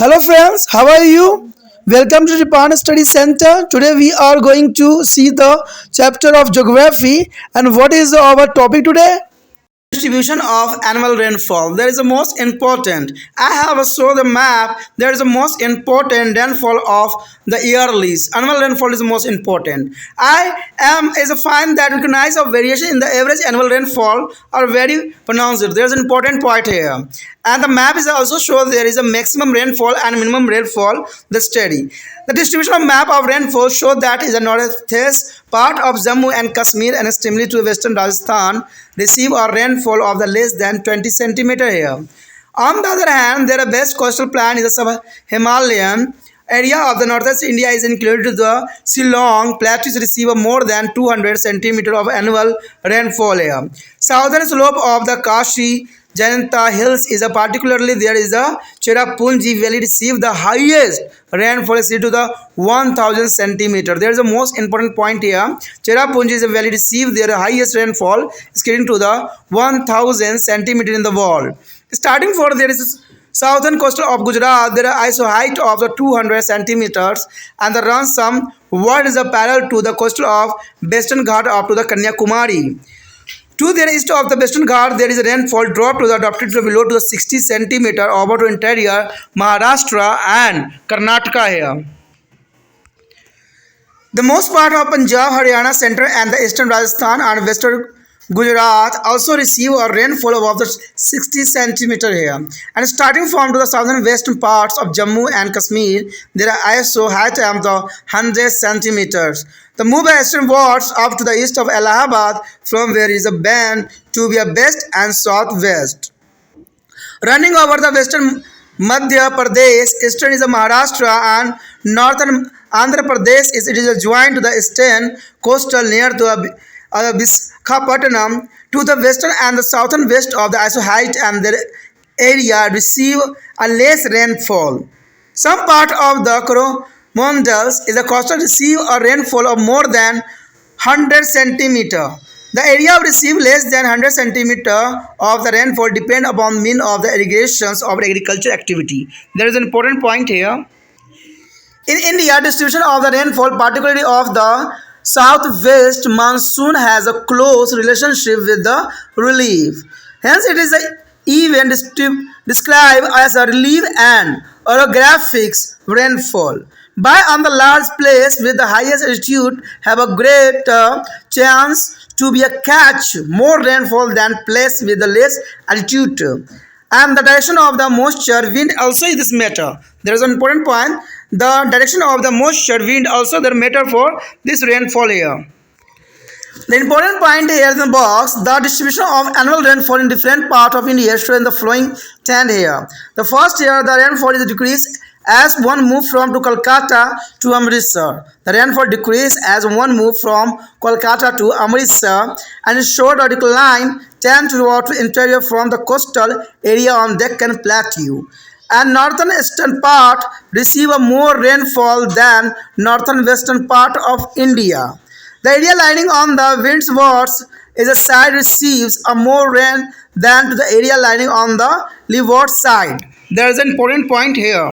Hello friends, how are you? Welcome to the Japan Study Center. Today we are going to see the chapter of geography and what is our topic today? Distribution of annual rainfall. There is the most important. I have shown the map. There is the most important rainfall of the yearly. Annual rainfall is the most important. I am is a find that recognize of variation in the average annual rainfall are very pronounced. There is an important point here. And the map is also show there is a maximum rainfall and minimum rainfall. The study. The distribution of map of rainfall show that is the northeast part of Jammu and Kashmir and extremely to western Rajasthan receive a rainfall of the less than 20 centimeter here. On the other hand, their best coastal plain is the sub-Himalayan area of the northeast India is included to the Shillong plateaus receive a more than 200 centimeter of annual rainfall here. Southern slope of the Kashi Janata Hills is a particularly there is a Cherrapunji Valley receive the highest rainfall is to the 1000 centimeter. There is a most important point here. Cherrapunji is a valley receive their highest rainfall is getting to the 1000 centimeter in the world. Starting for there is southern coastal of Gujarat, there are ISO height of the 200 centimeters and the run some what is a parallel to the coastal of Western Ghat up to the Kanyakumari. To the east of the Western Ghat, there is a rainfall drop to the adopted to below to the 60 centimeter over to interior Maharashtra and Karnataka here. The most part of Punjab, Haryana, Central and the Eastern Rajasthan and Western Gujarat also receive a rainfall above the 60 centimeter here. And starting from to the southern western parts of Jammu and Kashmir, there are ISO height of the 100 centimeters. The move westernwards up to the east of Allahabad from where is a band to be a west and southwest. Running over the western Madhya Pradesh, eastern is a Maharashtra and northern Andhra Pradesh is it is joined to the eastern coastal near to Visakhapatnam to the western and the southern west of the ISO height and their area receive a less rainfall. Some part of the Coromandels is a coastal receive a rainfall of more than 100 centimeter. The area receive less than 100 centimeter of the rainfall depend upon mean of the irrigations of agriculture activity. There is an important point here. In India, distribution of the rainfall, particularly of the southwest monsoon, has a close relationship with the relief. Hence, it is an event described as a relief and orographic rainfall. By on the large place with the highest altitude have a great chance to be a catch more rainfall than place with the less altitude. And the direction of the moisture wind also is this matter. There is an important point. The direction of the moisture wind also the matter for this rainfall here. The important point here in the box, the distribution of annual rainfall in different parts of India shown in the following trend here. The first year the rainfall is decreased as one move from to Kolkata to Amritsar. The rainfall decreased as one move from Kolkata to Amritsar and showed a decline 10 toward the interior from the coastal area on Deccan Plateau. And northern eastern part receive a more rainfall than northern western part of India. The area lying on the windwards is a side receives a more rain than to the area lying on the leeward side. There is an important point here.